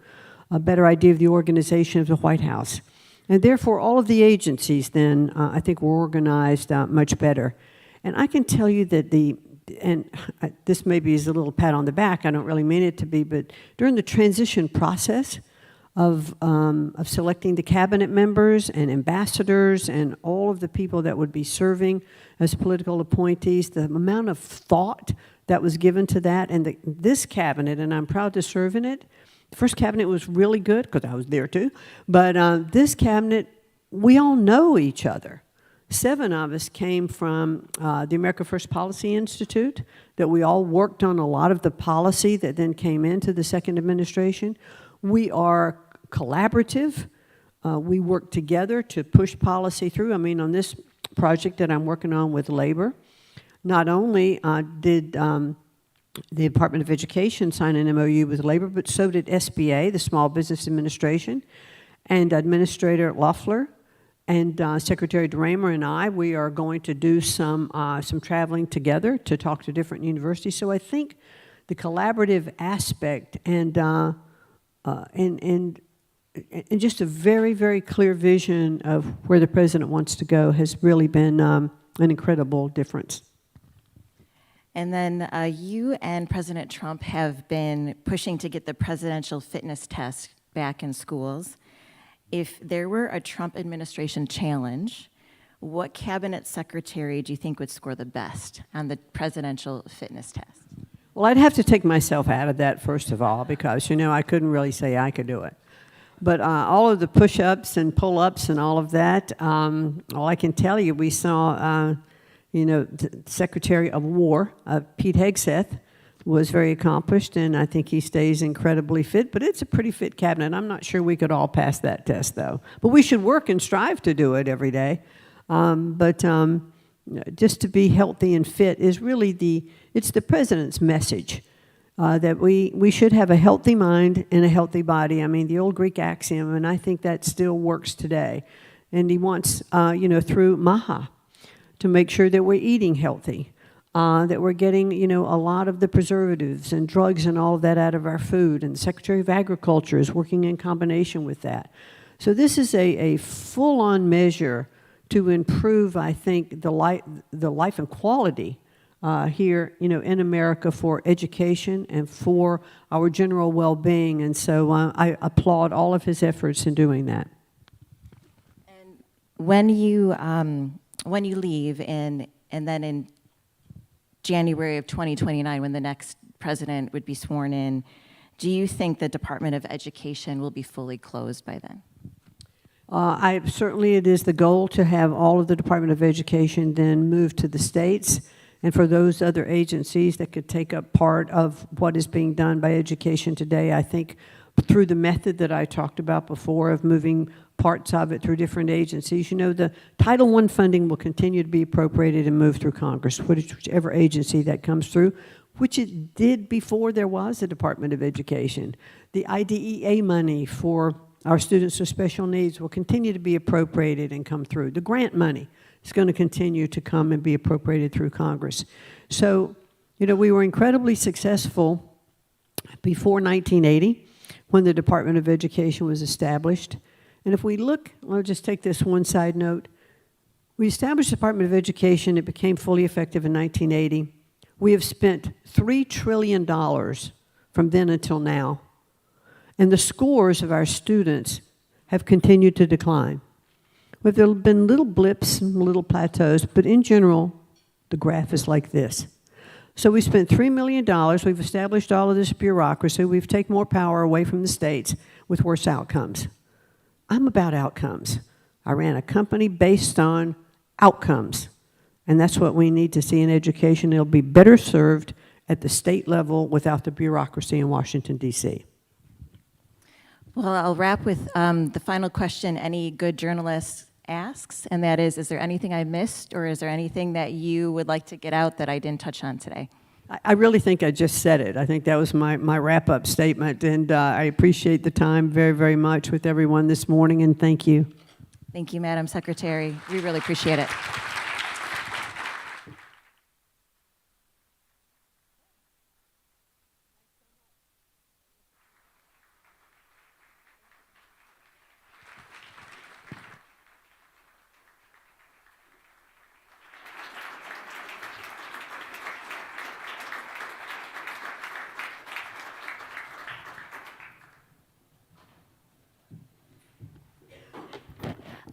a better idea of the organization of the White House. And therefore, all of the agencies then, I think, were organized much better. And I can tell you that this maybe is a little pat on the back, I don't really mean it to be, but during the transition process of selecting the cabinet members and ambassadors and all of the people that would be serving as political appointees, the amount of thought that was given to that, and this cabinet, and I'm proud to serve in it. The first cabinet was really good, because I was there too, but this cabinet, we all know each other. 7 of us came from the America First Policy Institute, that we all worked on a lot of the policy that then came into the second administration. We are collaborative. We work together to push policy through. I mean, on this project that I'm working on with labor, not only did the Department of Education signed an MOU with labor, but so did SBA, the Small Business Administration, and Administrator Loeffler, and Secretary DeRaymer and I. We are going to do some traveling together to talk to different universities. So I think the collaborative aspect and just a very, very clear vision of where the president wants to go has really been an incredible difference. And then you and President Trump have been pushing to get the presidential fitness test back in schools. If there were a Trump administration challenge, what cabinet secretary do you think would score the best on the presidential fitness test? Well, I'd have to take myself out of that, first of all, because, you know, I couldn't really say I could do it. But all of the push-ups and pull-ups and all of that, all I can tell you, we saw, you know, the Secretary of War, Pete Hegseth, was very accomplished, and I think he stays incredibly fit. But it's a pretty fit cabinet. I'm not sure we could all pass that test, though. But we should work and strive to do it every day. Just to be healthy and fit is really it's the president's message. That we should have a healthy mind and a healthy body. I mean, the old Greek axiom, and I think that still works today. And he wants, you know, through MAHA, to make sure that we're eating healthy, that we're getting, you know, a lot of the preservatives and drugs and all of that out of our food. And the Secretary of Agriculture is working in combination with that. So this is a full-on measure to improve, I think, the life and quality here, you know, in America for education and for our general well-being. And so I applaud all of his efforts in doing that. And when you leave, and then in January of 2029, when the next president would be sworn in, do you think the Department of Education will be fully closed by then? Certainly it is the goal to have all of the Department of Education then move to the states, and for those other agencies that could take up part of what is being done by education today. I think through the method that I talked about before of moving parts of it through different agencies, you know, the Title I funding will continue to be appropriated and move through Congress, whichever agency that comes through, which it did before there was a Department of Education. The IDEA money for our students with special needs will continue to be appropriated and come through. The grant money is going to continue to come and be appropriated through Congress. So, you know, we were incredibly successful before 1980 when the Department of Education was established. And if we look, I'll just take this one side note. We established the Department of Education. It became fully effective in 1980. We have spent $3 trillion from then until now. And the scores of our students have continued to decline. Well, there have been little blips and little plateaus, but in general, the graph is like this. So we spent $3 million, we've established all of this bureaucracy, we've taken more power away from the states with worse outcomes. I'm about outcomes. I ran a company based on outcomes, and that's what we need to see in education. It'll be better served at the state level without the bureaucracy in Washington, D.C. Well, I'll wrap with the final question any good journalist asks, and that is there anything I missed, or is there anything that you would like to get out that I didn't touch on today? I really think I just said it. I think that was my wrap-up statement, and I appreciate the time very, very much with everyone this morning, and thank you. Thank you, Madam Secretary. We really appreciate it.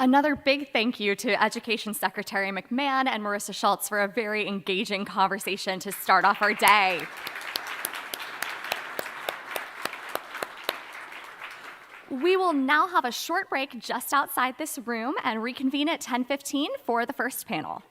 Another big thank you to Education Secretary McMahon and Marissa Schultz for a very engaging conversation to start off our day. We will now have a short break just outside this room and reconvene at 10:15 for the first panel.